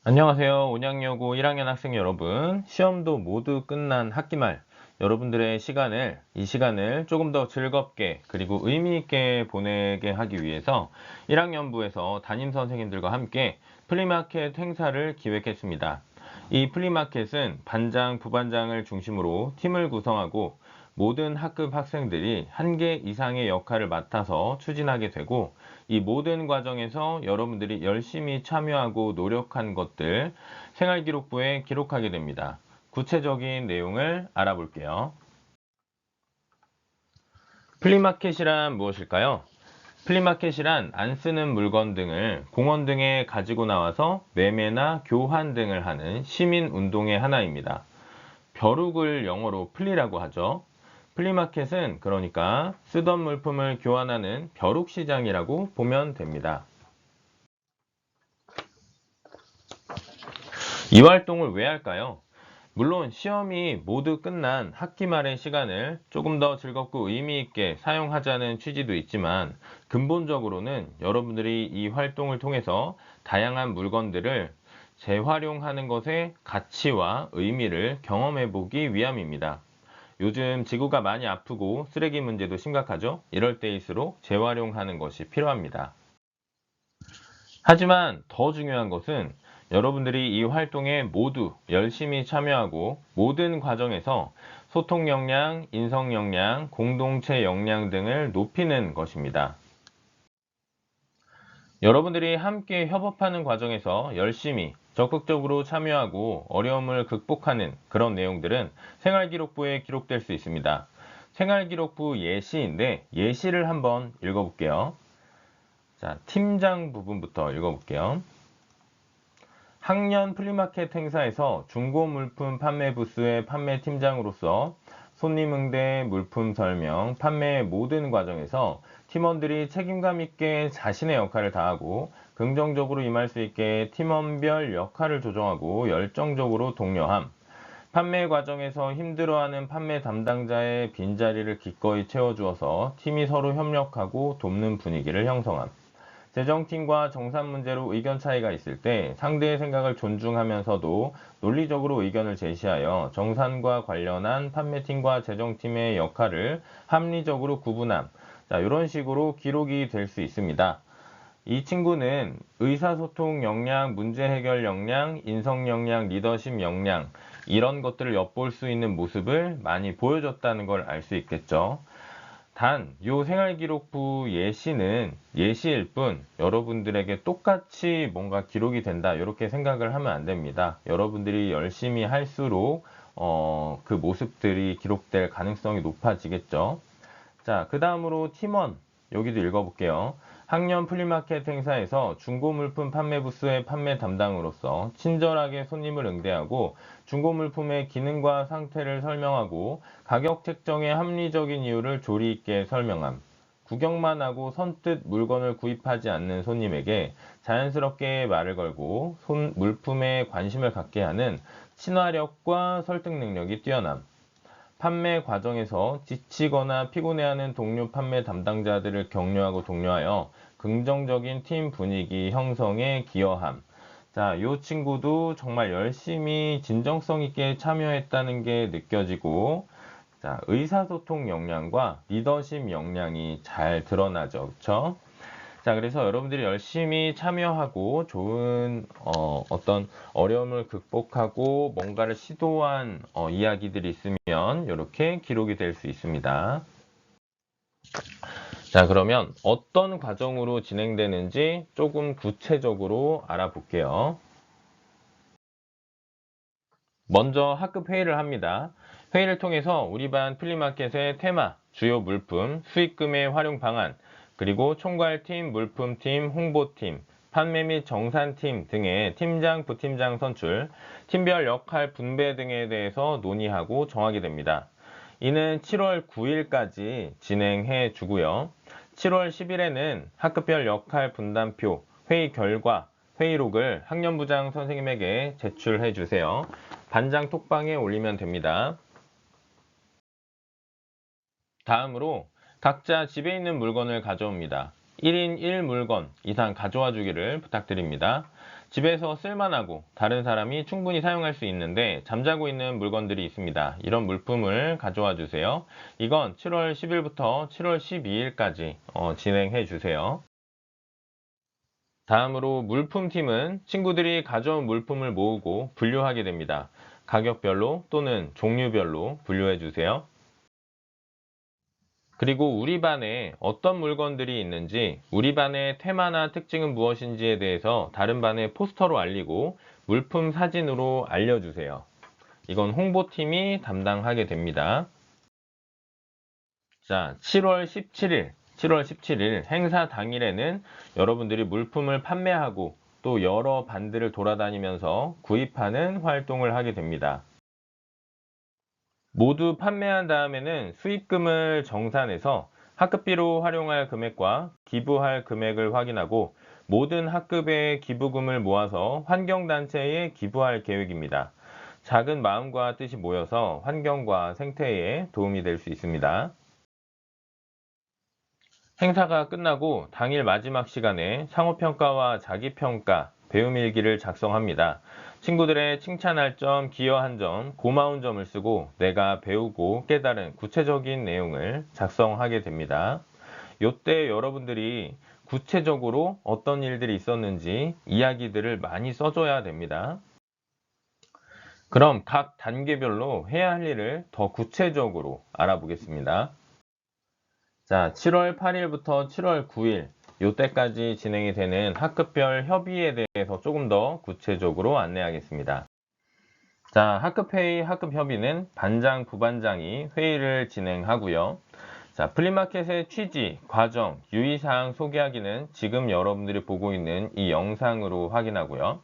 안녕하세요. 온양여고 1학년 학생 여러분. 시험도 모두 끝난 학기말 여러분들의 이 시간을 조금 더 즐겁게 그리고 의미 있게 보내게 하기 위해서 1학년부에서 담임 선생님들과 함께 플리마켓 행사를 기획했습니다. 이 플리마켓은 반장, 부반장을 중심으로 팀을 구성하고 모든 학급 학생들이 한 개 이상의 역할을 맡아서 추진하게 되고, 이 모든 과정에서 여러분들이 열심히 참여하고 노력한 것들 생활기록부에 기록하게 됩니다. 구체적인 내용을 알아볼게요. 플리마켓이란 무엇일까요? 플리마켓이란 안 쓰는 물건 등을 공원 등에 가지고 나와서 매매나 교환 등을 하는 시민 운동의 하나입니다. 벼룩을 영어로 플리라고 하죠. 플리마켓은 그러니까 쓰던 물품을 교환하는 벼룩 시장이라고 보면 됩니다. 이 활동을 왜 할까요? 물론 시험이 모두 끝난 학기 말의 시간을 조금 더 즐겁고 의미 있게 사용하자는 취지도 있지만, 근본적으로는 여러분들이 이 활동을 통해서 다양한 물건들을 재활용하는 것의 가치와 의미를 경험해 보기 위함입니다. 요즘 지구가 많이 아프고 쓰레기 문제도 심각하죠? 이럴 때일수록 재활용하는 것이 필요합니다. 하지만 더 중요한 것은 여러분들이 이 활동에 모두 열심히 참여하고 모든 과정에서 소통 역량, 인성 역량, 공동체 역량 등을 높이는 것입니다. 여러분들이 함께 협업하는 과정에서 열심히 적극적으로 참여하고 어려움을 극복하는 그런 내용들은 생활기록부에 기록될 수 있습니다. 생활기록부 예시인데, 예시를 한번 읽어볼게요. 자, 팀장 부분부터 읽어볼게요. 학년 플리마켓 행사에서 중고 물품 판매 부스의 판매팀장으로서 손님 응대, 물품 설명, 판매의 모든 과정에서 팀원들이 책임감 있게 자신의 역할을 다하고 긍정적으로 임할 수 있게 팀원별 역할을 조정하고 열정적으로 독려함. 판매 과정에서 힘들어하는 판매 담당자의 빈자리를 기꺼이 채워주어서 팀이 서로 협력하고 돕는 분위기를 형성함. 재정팀과 정산 문제로 의견 차이가 있을 때 상대의 생각을 존중하면서도 논리적으로 의견을 제시하여 정산과 관련한 판매팀과 재정팀의 역할을 합리적으로 구분함. 자, 이런 식으로 기록이 될 수 있습니다. 이 친구는 의사소통 역량, 문제 해결 역량, 인성 역량, 리더십 역량, 이런 것들을 엿볼 수 있는 모습을 많이 보여줬다는 걸 알 수 있겠죠. 단, 요 생활기록부 예시는 예시일 뿐 여러분들에게 똑같이 뭔가 기록이 된다, 이렇게 생각을 하면 안 됩니다. 여러분들이 열심히 할수록 그 모습들이 기록될 가능성이 높아지겠죠. 자, 그 다음으로 팀원, 여기도 읽어볼게요. 학년 플리마켓 행사에서 중고 물품 판매 부스의 판매 담당으로서 친절하게 손님을 응대하고 중고 물품의 기능과 상태를 설명하고 가격 책정의 합리적인 이유를 조리 있게 설명함. 구경만 하고 선뜻 물건을 구입하지 않는 손님에게 자연스럽게 말을 걸고 물품에 관심을 갖게 하는 친화력과 설득 능력이 뛰어남. 판매 과정에서 지치거나 피곤해하는 동료 판매 담당자들을 격려하고 독려하여 긍정적인 팀 분위기 형성에 기여함. 자, 이 친구도 정말 열심히 진정성 있게 참여했다는 게 느껴지고, 자, 의사소통 역량과 리더십 역량이 잘 드러나죠. 그쵸? 자, 그래서 여러분들이 열심히 참여하고 좋은 어떤 어려움을 극복하고 뭔가를 시도한 이야기들이 있으면 이렇게 기록이 될 수 있습니다. 자, 그러면 어떤 과정으로 진행되는지 조금 구체적으로 알아볼게요. 먼저 학급 회의를 합니다. 회의를 통해서 우리 반 플리마켓의 테마, 주요 물품, 수익금의 활용 방안, 그리고 총괄팀, 물품팀, 홍보팀, 판매 및 정산팀 등의 팀장, 부팀장 선출, 팀별 역할 분배 등에 대해서 논의하고 정하게 됩니다. 이는 7월 9일까지 진행해 주고요. 7월 10일에는 학급별 역할 분담표, 회의 결과, 회의록을 학년부장 선생님에게 제출해 주세요. 반장 톡방에 올리면 됩니다. 다음으로 각자 집에 있는 물건을 가져옵니다. 1인 1물건 이상 가져와 주기를 부탁드립니다. 집에서 쓸만하고 다른 사람이 충분히 사용할 수 있는데 잠자고 있는 물건들이 있습니다. 이런 물품을 가져와 주세요. 이건 7월 10일부터 7월 12일까지 진행해 주세요. 다음으로 물품팀은 친구들이 가져온 물품을 모으고 분류하게 됩니다. 가격별로 또는 종류별로 분류해 주세요. 그리고 우리 반에 어떤 물건들이 있는지, 우리 반의 테마나 특징은 무엇인지에 대해서 다른 반에 포스터로 알리고 물품 사진으로 알려주세요. 이건 홍보팀이 담당하게 됩니다. 자, 7월 17일 행사 당일에는 여러분들이 물품을 판매하고 또 여러 반들을 돌아다니면서 구입하는 활동을 하게 됩니다. 모두 판매한 다음에는 수익금을 정산해서 학급비로 활용할 금액과 기부할 금액을 확인하고 모든 학급의 기부금을 모아서 환경단체에 기부할 계획입니다. 작은 마음과 뜻이 모여서 환경과 생태에 도움이 될 수 있습니다. 행사가 끝나고 당일 마지막 시간에 상호평가와 자기평가, 배움일기를 작성합니다. 친구들의 칭찬할 점, 기여한 점, 고마운 점을 쓰고 내가 배우고 깨달은 구체적인 내용을 작성하게 됩니다. 이때 여러분들이 구체적으로 어떤 일들이 있었는지 이야기들을 많이 써줘야 됩니다. 그럼 각 단계별로 해야 할 일을 더 구체적으로 알아보겠습니다. 자, 7월 8일부터 7월 9일 요때까지 진행이 되는 학급별 협의에 대해서 조금 더 구체적으로 안내하겠습니다. 자, 학급회의, 학급협의는 반장, 부반장이 회의를 진행하고요. 자, 플리마켓의 취지, 과정, 유의사항 소개하기는 지금 여러분들이 보고 있는 이 영상으로 확인하고요.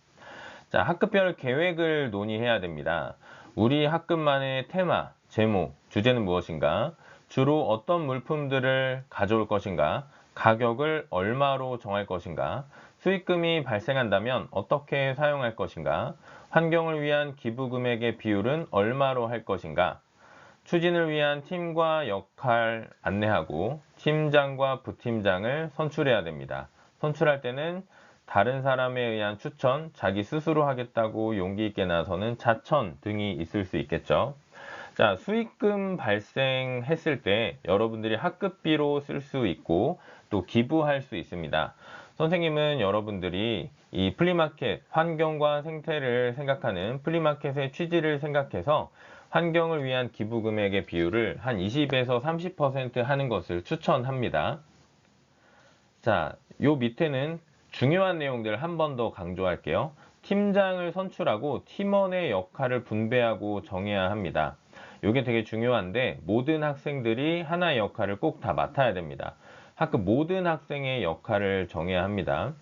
자, 학급별 계획을 논의해야 됩니다. 우리 학급만의 테마, 제목, 주제는 무엇인가? 주로 어떤 물품들을 가져올 것인가? 가격을 얼마로 정할 것인가? 수익금이 발생한다면 어떻게 사용할 것인가? 환경을 위한 기부 금액의 비율은 얼마로 할 것인가? 추진을 위한 팀과 역할 안내하고 팀장과 부팀장을 선출해야 됩니다. 선출할 때는 다른 사람에 의한 추천, 자기 스스로 하겠다고 용기 있게 나서는 자천 등이 있을 수 있겠죠. 자, 수익금 발생했을 때 여러분들이 학급비로 쓸 수 있고 또 기부할 수 있습니다. 선생님은 여러분들이 이 플리마켓, 환경과 생태를 생각하는 플리마켓의 취지를 생각해서 환경을 위한 기부 금액의 비율을 한 20에서 30% 하는 것을 추천합니다. 자, 요 밑에는 중요한 내용들 한 번 더 강조할게요. 팀장을 선출하고 팀원의 역할을 분배하고 정해야 합니다. 이게 되게 중요한데 모든 학생들이 하나의 역할을 꼭 다 맡아야 됩니다. 학급 모든 학생의 역할을 정해야 합니다.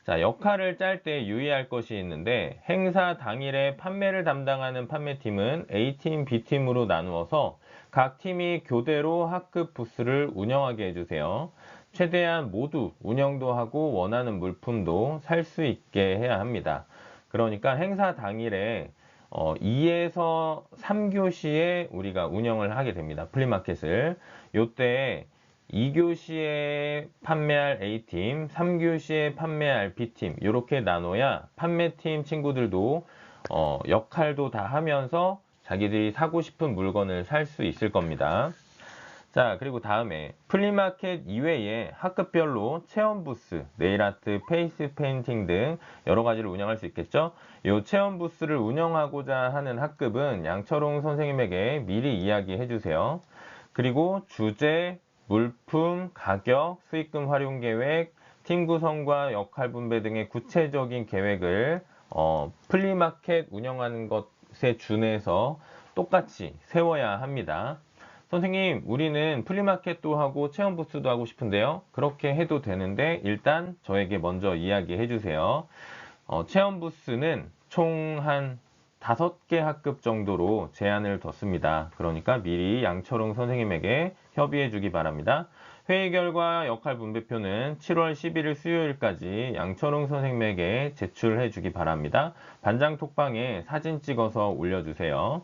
자, 역할을 짤 때 유의할 것이 있는데 행사 당일에 판매를 담당하는 판매팀은 A팀, B팀으로 나누어서 각 팀이 교대로 학급 부스를 운영하게 해주세요. 최대한 모두 운영도 하고 원하는 물품도 살 수 있게 해야 합니다. 그러니까 행사 당일에 2에서 3교시에 우리가 운영을 하게 됩니다. 플리마켓을. 요때 2교시에 판매할 A팀, 3교시에 판매할 B팀 이렇게 나눠야 판매팀 친구들도 역할도 다 하면서 자기들이 사고 싶은 물건을 살 수 있을 겁니다. 자, 그리고 다음에 플리마켓 이외에 학급별로 체험 부스, 네일아트, 페이스 페인팅 등 여러 가지를 운영할 수 있겠죠? 이 체험 부스를 운영하고자 하는 학급은 양철웅 선생님에게 미리 이야기해 주세요. 그리고 주제, 물품, 가격, 수익금 활용 계획, 팀 구성과 역할 분배 등의 구체적인 계획을 플리마켓 운영하는 것에 준해서 똑같이 세워야 합니다. 선생님, 우리는 플리마켓도 하고 체험 부스도 하고 싶은데요. 그렇게 해도 되는데 일단 저에게 먼저 이야기해 주세요. 체험 부스는 총 한 5개 학급 정도로 제한을 뒀습니다. 그러니까 미리 양철웅 선생님에게 협의해 주기 바랍니다. 회의 결과 역할 분배표는 7월 11일 수요일까지 양철웅 선생님에게 제출해 주기 바랍니다. 반장 톡방에 사진 찍어서 올려주세요.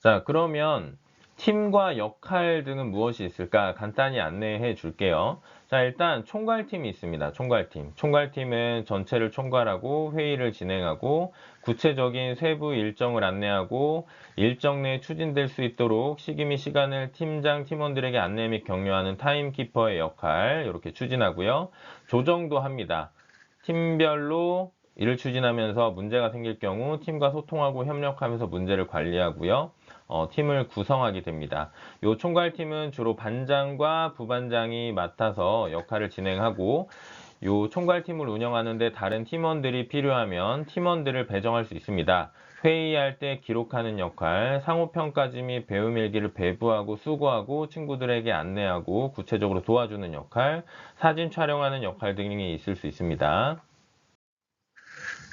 자, 그러면 팀과 역할 등은 무엇이 있을까 간단히 안내해 줄게요. 자, 일단 총괄팀이 있습니다. 총괄팀. 총괄팀은 전체를 총괄하고 회의를 진행하고 구체적인 세부 일정을 안내하고 일정 내에 추진될 수 있도록 시기 및 시간을 팀장, 팀원들에게 안내 및 격려하는 타임키퍼의 역할 이렇게 추진하고요. 조정도 합니다. 팀별로 일을 추진하면서 문제가 생길 경우 팀과 소통하고 협력하면서 문제를 관리하고요. 팀을 구성하게 됩니다. 이 총괄팀은 주로 반장과 부반장이 맡아서 역할을 진행하고 이 총괄팀을 운영하는데 다른 팀원들이 필요하면 팀원들을 배정할 수 있습니다. 회의할 때 기록하는 역할, 상호평가지 및 배움일기를 배부하고 수거하고 친구들에게 안내하고 구체적으로 도와주는 역할, 사진 촬영하는 역할 등이 있을 수 있습니다.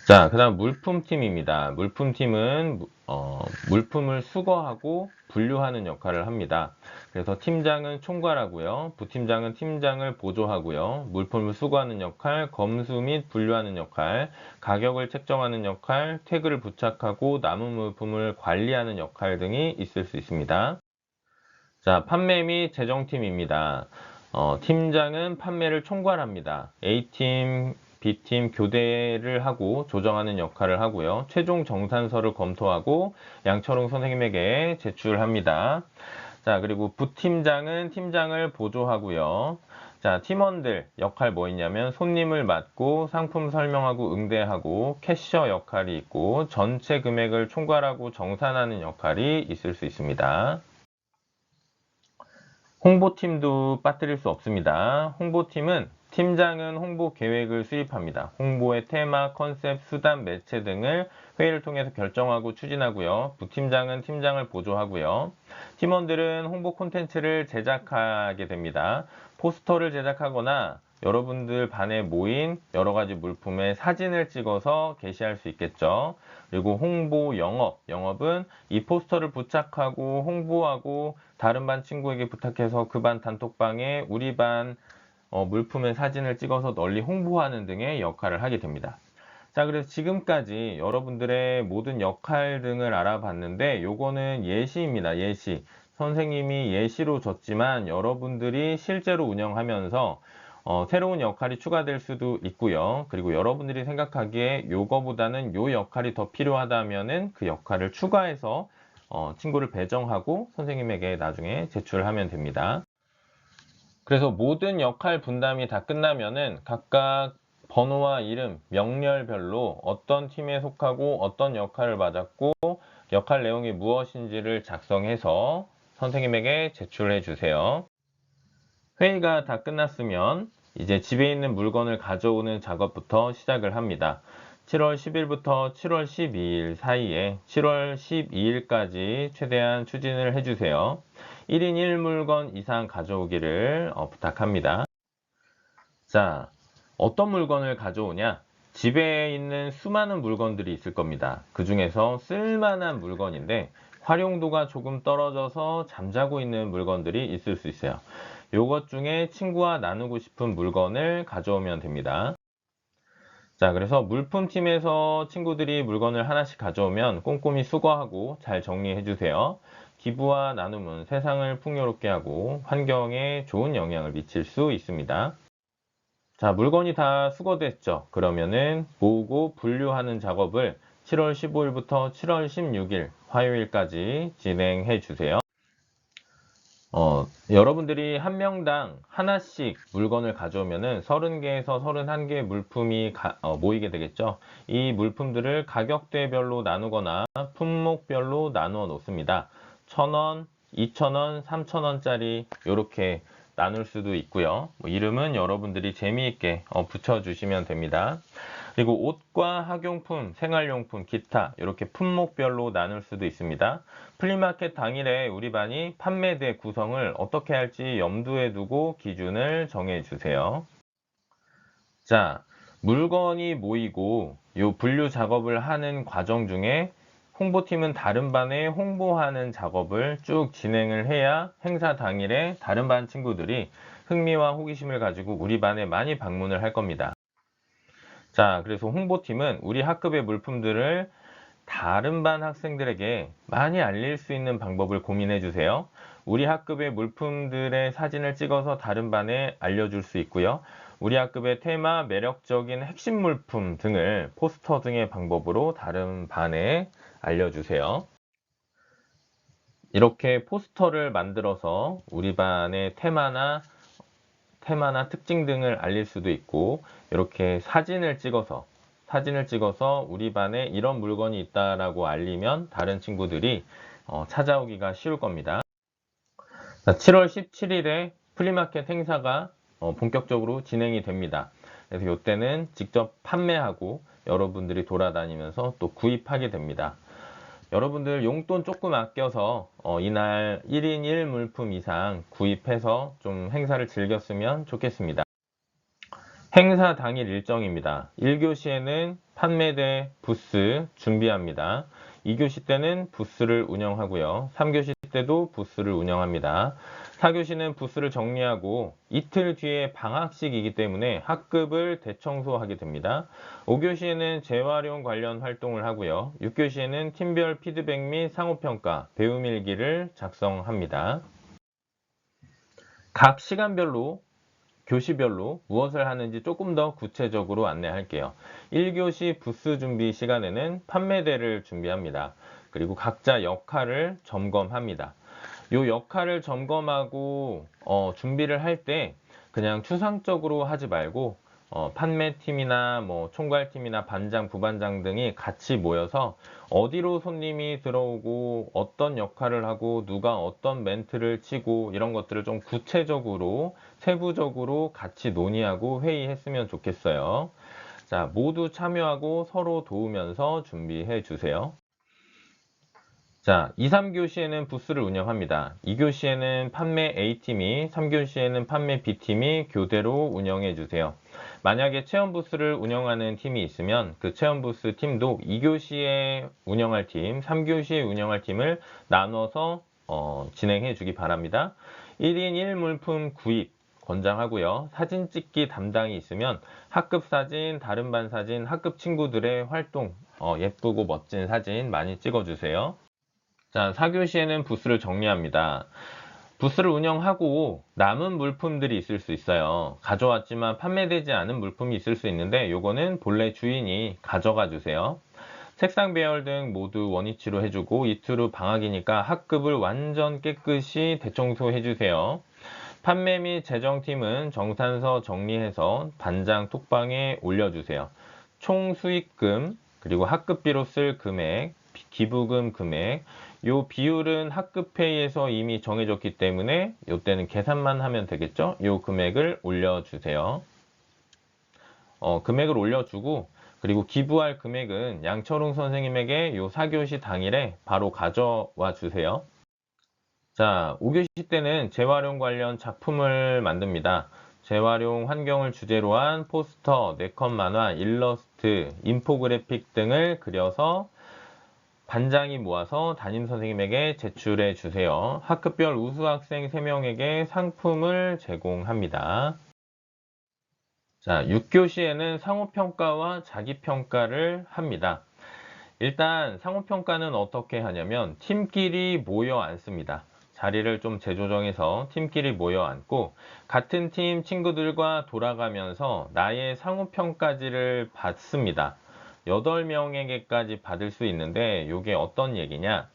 자, 그 다음 물품팀입니다. 물품팀은 물품을 수거하고 분류하는 역할을 합니다. 그래서 팀장은 총괄하고요. 부팀장은 팀장을 보조하고요. 물품을 수거하는 역할, 검수 및 분류하는 역할, 가격을 책정하는 역할, 태그를 부착하고 남은 물품을 관리하는 역할 등이 있을 수 있습니다. 자, 판매 및 재정팀입니다. 팀장은 판매를 총괄합니다. A팀, B팀 교대를 하고 조정하는 역할을 하고요. 최종 정산서를 검토하고 양철웅 선생님에게 제출합니다. 자, 그리고 부팀장은 팀장을 보조하고요. 자, 팀원들 역할 뭐 있냐면 손님을 맡고 상품 설명하고 응대하고 캐셔 역할이 있고 전체 금액을 총괄하고 정산하는 역할이 있을 수 있습니다. 홍보팀도 빠뜨릴 수 없습니다. 홍보팀은 팀장은 홍보 계획을 수립합니다. 홍보의 테마, 컨셉, 수단, 매체 등을 회의를 통해서 결정하고 추진하고요. 부팀장은 팀장을 보조하고요. 팀원들은 홍보 콘텐츠를 제작하게 됩니다. 포스터를 제작하거나 여러분들 반에 모인 여러 가지 물품의 사진을 찍어서 게시할 수 있겠죠. 그리고 홍보 영업은 이 포스터를 부착하고 홍보하고 다른 반 친구에게 부탁해서 그 반 단톡방에 우리 반 물품의 사진을 찍어서 널리 홍보하는 등의 역할을 하게 됩니다. 자, 그래서 지금까지 여러분들의 모든 역할 등을 알아봤는데 요거는 예시입니다. 예시. 선생님이 예시로 줬지만 여러분들이 실제로 운영하면서 새로운 역할이 추가될 수도 있고요. 그리고 여러분들이 생각하기에 요거보다는 요 역할이 더 필요하다면은 그 역할을 추가해서 친구를 배정하고 선생님에게 나중에 제출하면 됩니다. 그래서 모든 역할 분담이 다 끝나면은 각각 번호와 이름, 명렬별로 어떤 팀에 속하고 어떤 역할을 맡았고 역할 내용이 무엇인지를 작성해서 선생님에게 제출해 주세요. 회의가 다 끝났으면 이제 집에 있는 물건을 가져오는 작업부터 시작을 합니다. 7월 10일부터 7월 12일 사이에 7월 12일까지 최대한 추진을 해주세요. 1인 1물건 이상 가져오기를 부탁합니다. 자, 어떤 물건을 가져오냐? 집에 있는 수많은 물건들이 있을 겁니다. 그 중에서 쓸만한 물건인데 활용도가 조금 떨어져서 잠자고 있는 물건들이 있을 수 있어요. 요것 중에 친구와 나누고 싶은 물건을 가져오면 됩니다. 자, 그래서 물품팀에서 친구들이 물건을 하나씩 가져오면 꼼꼼히 수거하고 잘 정리해 주세요. 기부와 나눔은 세상을 풍요롭게 하고 환경에 좋은 영향을 미칠 수 있습니다. 자, 물건이 다 수거됐죠. 그러면은 모으고 분류하는 작업을 7월 15일부터 7월 16일 화요일까지 진행해 주세요. 여러분들이 한 명당 하나씩 물건을 가져오면은 30개에서 31개의 물품이 모이게 되겠죠. 이 물품들을 가격대별로 나누거나 품목별로 나누어 놓습니다. 1,000원, 2,000원, 3,000원짜리 이렇게 나눌 수도 있고요. 이름은 여러분들이 재미있게 붙여주시면 됩니다. 그리고 옷과 학용품, 생활용품, 기타 이렇게 품목별로 나눌 수도 있습니다. 플리마켓 당일에 우리 반이 판매대 구성을 어떻게 할지 염두에 두고 기준을 정해 주세요. 자, 물건이 모이고 요 분류 작업을 하는 과정 중에 홍보팀은 다른 반에 홍보하는 작업을 쭉 진행을 해야 행사 당일에 다른 반 친구들이 흥미와 호기심을 가지고 우리 반에 많이 방문을 할 겁니다. 자, 그래서 홍보팀은 우리 학급의 물품들을 다른 반 학생들에게 많이 알릴 수 있는 방법을 고민해 주세요. 우리 학급의 물품들의 사진을 찍어서 다른 반에 알려줄 수 있고요. 우리 학급의 테마, 매력적인 핵심 물품 등을 포스터 등의 방법으로 다른 반에 알려주세요. 이렇게 포스터를 만들어서 우리 반의 테마나 특징 등을 알릴 수도 있고, 이렇게 사진을 찍어서 우리 반에 이런 물건이 있다라고 알리면 다른 친구들이 찾아오기가 쉬울 겁니다. 7월 17일에 플리마켓 행사가 본격적으로 진행이 됩니다. 그래서 이때는 직접 판매하고 여러분들이 돌아다니면서 또 구입하게 됩니다. 여러분들 용돈 조금 아껴서 이날 1인 1물품 이상 구입해서 좀 행사를 즐겼으면 좋겠습니다. 행사 당일 일정입니다. 1교시에는 판매대 부스 준비합니다. 2교시 때는 부스를 운영하고요. 3교시 때도 부스를 운영합니다. 4교시는 부스를 정리하고 이틀 뒤에 방학식이기 때문에 학급을 대청소하게 됩니다. 5교시에는 재활용 관련 활동을 하고요. 6교시에는 팀별 피드백 및 상호평가, 배움일기를 작성합니다. 각 시간별로 교시별로 무엇을 하는지 조금 더 구체적으로 안내할게요. 1교시 부스 준비 시간에는 판매대를 준비합니다. 그리고 각자 역할을 점검합니다. 이 역할을 점검하고 준비를 할 때 그냥 추상적으로 하지 말고 판매팀이나 총괄팀이나 반장, 부반장 등이 같이 모여서 어디로 손님이 들어오고 어떤 역할을 하고 누가 어떤 멘트를 치고 이런 것들을 좀 구체적으로 세부적으로 같이 논의하고 회의했으면 좋겠어요. 자, 모두 참여하고 서로 도우면서 준비해 주세요. 자, 2, 3교시에는 부스를 운영합니다. 2교시에는 판매 A팀이, 3교시에는 판매 B팀이 교대로 운영해 주세요. 만약에 체험 부스를 운영하는 팀이 있으면 그 체험 부스 팀도 2교시에 운영할 팀, 3교시에 운영할 팀을 나눠서 진행해 주기 바랍니다. 1인 1물품 구입 권장하고요. 사진 찍기 담당이 있으면 학급 사진, 다른 반 사진, 학급 친구들의 활동 예쁘고 멋진 사진 많이 찍어주세요. 자, 4교시에는 부스를 정리합니다. 부스를 운영하고 남은 물품들이 있을 수 있어요. 가져왔지만 판매되지 않은 물품이 있을 수 있는데 요거는 본래 주인이 가져가 주세요. 책상 배열 등 모두 원위치로 해주고 이틀 후 방학이니까 학급을 완전 깨끗이 대청소해 주세요. 판매 및 재정팀은 정산서 정리해서 반장 톡방에 올려주세요. 총 수익금, 그리고 학급비로 쓸 금액, 기부금 금액, 요 비율은 학급회의에서 이미 정해졌기 때문에 요때는 계산만 하면 되겠죠? 요 금액을 올려주세요. 금액을 올려주고, 그리고 기부할 금액은 양철웅 선생님에게 요 4교시 당일에 바로 가져와 주세요. 자, 5교시 때는 재활용 관련 작품을 만듭니다. 재활용 환경을 주제로 한 포스터, 네컷 만화, 일러스트, 인포그래픽 등을 그려서 반장이 모아서 담임 선생님에게 제출해 주세요. 학급별 우수 학생 3명에게 상품을 제공합니다. 자, 6교시에는 상호평가와 자기평가를 합니다. 일단 상호평가는 어떻게 하냐면 팀끼리 모여 앉습니다. 자리를 좀 재조정해서 팀끼리 모여 앉고 같은 팀 친구들과 돌아가면서 나의 상호평가지를 받습니다. 8명에게까지 받을 수 있는데 이게 어떤 얘기냐?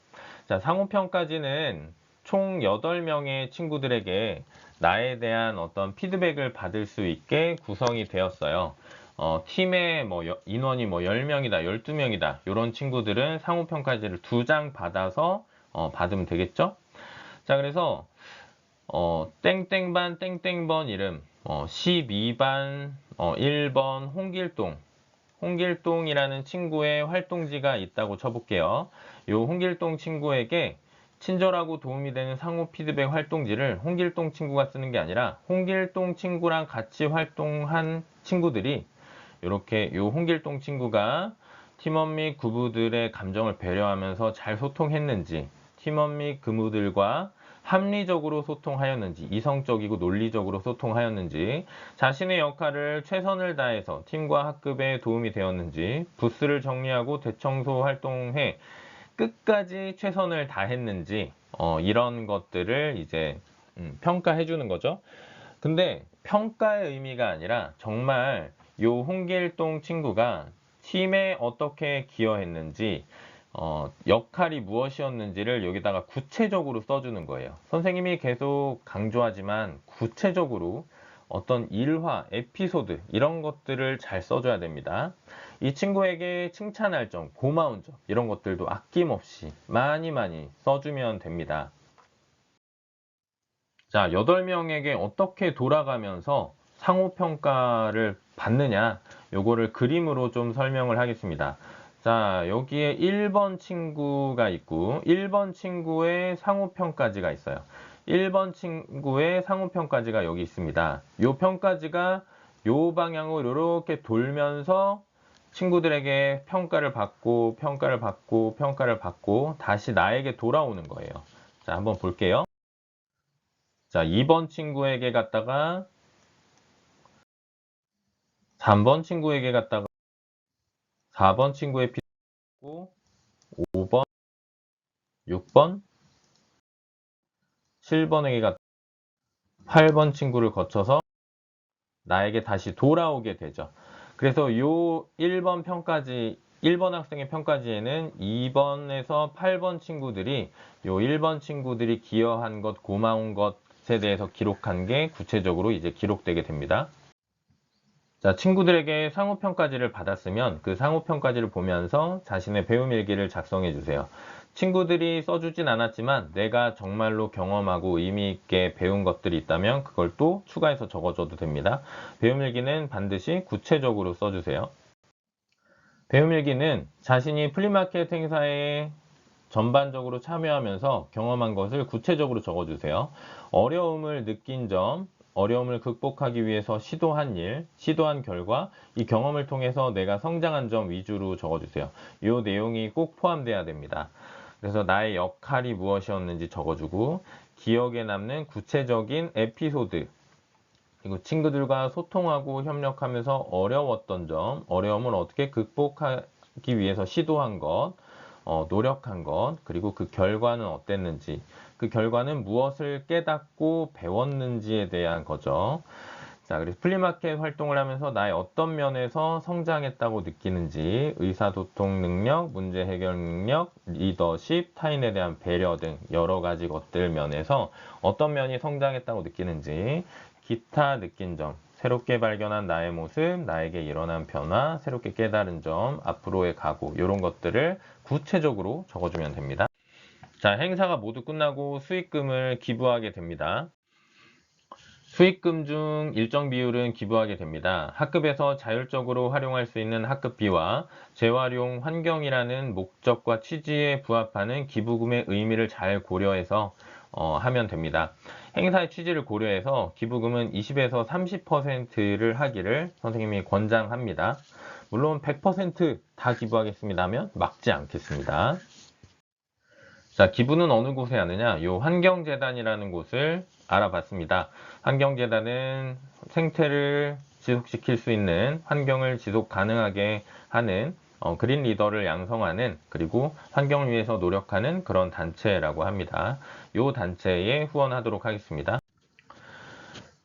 자, 상호평가지는 총 8명의 친구들에게 나에 대한 어떤 피드백을 받을 수 있게 구성이 되었어요. 팀에 인원이 10명이다, 12명이다. 이런 친구들은 상호평가지를 2장 받아서 받으면 되겠죠? 자, 그래서 땡땡반 땡땡번 이름 12반 1번 홍길동이라는 친구의 활동지가 있다고 쳐볼게요. 이 홍길동 친구에게 친절하고 도움이 되는 상호 피드백 활동지를 홍길동 친구가 쓰는 게 아니라 홍길동 친구랑 같이 활동한 친구들이 이렇게 이 홍길동 친구가 팀원 및 구부들의 감정을 배려하면서 잘 소통했는지, 팀원 및 근무들과 합리적으로 소통하였는지, 이성적이고 논리적으로 소통하였는지, 자신의 역할을 최선을 다해서 팀과 학급에 도움이 되었는지, 부스를 정리하고 대청소 활동해 끝까지 최선을 다했는지, 이런 것들을 이제 평가해 주는 거죠. 근데 평가의 의미가 아니라 정말 요 홍길동 친구가 팀에 어떻게 기여했는지, 역할이 무엇이었는지를 여기다가 구체적으로 써주는 거예요. 선생님이 계속 강조하지만 구체적으로 어떤 일화, 에피소드 이런 것들을 잘 써줘야 됩니다. 이 친구에게 칭찬할 점, 고마운 점 이런 것들도 아낌없이 많이 많이 써주면 됩니다. 자, 8명에게 어떻게 돌아가면서 상호평가를 받느냐, 요거를 그림으로 좀 설명을 하겠습니다. 자, 여기에 1번 친구가 있고 1번 친구의 상호평가지가 있어요. 1번 친구의 상호평가지가 여기 있습니다. 요 평가지가 요 방향으로 이렇게 돌면서 친구들에게 평가를 받고 평가를 받고 평가를 받고 다시 나에게 돌아오는 거예요. 자, 한번 볼게요. 자, 2번 친구에게 갔다가 3번 친구에게 갔다가 4번 친구의 피고 5번, 6번, 7번에게 갔다가 8번 친구를 거쳐서 나에게 다시 돌아오게 되죠. 그래서 요 1번 평가지, 1번 학생의 평가지에는 2번에서 8번 친구들이 요 1번 친구들이 기여한 것, 고마운 것에 대해서 기록한 게 구체적으로 이제 기록되게 됩니다. 자, 친구들에게 상호평가지를 받았으면 그 상호평가지를 보면서 자신의 배움 일기를 작성해 주세요. 친구들이 써주진 않았지만 내가 정말로 경험하고 의미 있게 배운 것들이 있다면 그걸 또 추가해서 적어줘도 됩니다. 배움 일기는 반드시 구체적으로 써주세요. 배움 일기는 자신이 플리마켓 행사에 전반적으로 참여하면서 경험한 것을 구체적으로 적어주세요. 어려움을 느낀 점, 어려움을 극복하기 위해서 시도한 일, 시도한 결과, 이 경험을 통해서 내가 성장한 점 위주로 적어주세요. 이 내용이 꼭 포함돼야 됩니다. 그래서 나의 역할이 무엇이었는지 적어주고, 기억에 남는 구체적인 에피소드, 그리고 친구들과 소통하고 협력하면서 어려웠던 점, 어려움을 어떻게 극복하기 위해서 시도한 것, 노력한 것, 그리고 그 결과는 어땠는지, 그 결과는 무엇을 깨닫고 배웠는지에 대한 거죠. 자, 그래서 플리마켓 활동을 하면서 나의 어떤 면에서 성장했다고 느끼는지, 의사소통 능력, 문제 해결 능력, 리더십, 타인에 대한 배려 등 여러 가지 것들 면에서 어떤 면이 성장했다고 느끼는지, 기타 느낀 점, 새롭게 발견한 나의 모습, 나에게 일어난 변화, 새롭게 깨달은 점, 앞으로의 각오, 이런 것들을 구체적으로 적어주면 됩니다. 자, 행사가 모두 끝나고 수익금을 기부하게 됩니다. 수익금 중 일정 비율은 기부하게 됩니다. 학급에서 자율적으로 활용할 수 있는 학급비와 재활용 환경이라는 목적과 취지에 부합하는 기부금의 의미를 잘 고려해서 하면 됩니다. 행사의 취지를 고려해서 기부금은 20에서 30%를 하기를 선생님이 권장합니다. 물론 100% 다 기부하겠습니다 하면 막지 않겠습니다. 자, 기부는 어느 곳에 하느냐? 요 환경재단이라는 곳을 알아봤습니다. 환경재단은 생태를 지속시킬 수 있는 환경을 지속 가능하게 하는 그린 리더를 양성하는, 그리고 환경을 위해서 노력하는 그런 단체라고 합니다. 요 단체에 후원하도록 하겠습니다.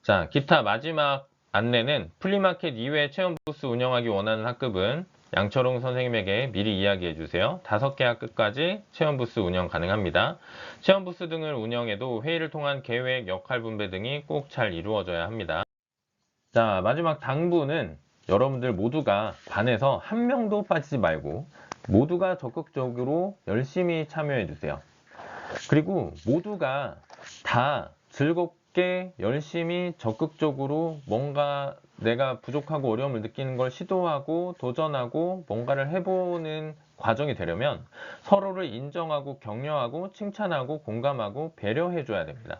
자, 기타 마지막 안내는 플리마켓 이외 체험 부스 운영하기 원하는 학급은 양철웅 선생님에게 미리 이야기해 주세요. 5개 학급까지 체험 부스 운영 가능합니다. 체험 부스 등을 운영해도 회의를 통한 계획, 역할 분배 등이 꼭 잘 이루어져야 합니다. 자, 마지막 당부는 여러분들 모두가 반에서 한 명도 빠지지 말고 모두가 적극적으로 열심히 참여해 주세요. 그리고 모두가 다 즐겁게 열심히 적극적으로 뭔가 내가 부족하고 어려움을 느끼는 걸 시도하고 도전하고 뭔가를 해보는 과정이 되려면 서로를 인정하고 격려하고 칭찬하고 공감하고 배려해 줘야 됩니다.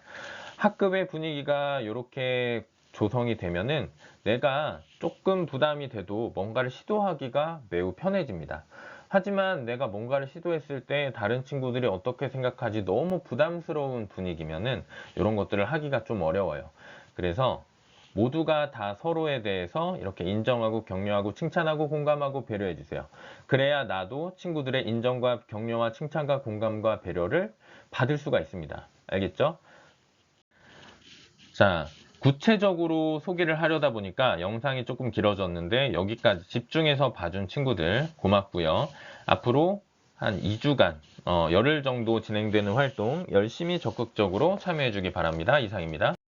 학급의 분위기가 이렇게 조성이 되면은 내가 조금 부담이 돼도 뭔가를 시도하기가 매우 편해집니다. 하지만 내가 뭔가를 시도했을 때 다른 친구들이 어떻게 생각하지 너무 부담스러운 분위기면은 이런 것들을 하기가 좀 어려워요. 그래서 모두가 다 서로에 대해서 이렇게 인정하고 격려하고 칭찬하고 공감하고 배려해 주세요. 그래야 나도 친구들의 인정과 격려와 칭찬과 공감과 배려를 받을 수가 있습니다. 알겠죠? 자, 구체적으로 소개를 하려다 보니까 영상이 조금 길어졌는데 여기까지 집중해서 봐준 친구들 고맙고요. 앞으로 한 2주간 열흘 정도 진행되는 활동 열심히 적극적으로 참여해 주기 바랍니다. 이상입니다.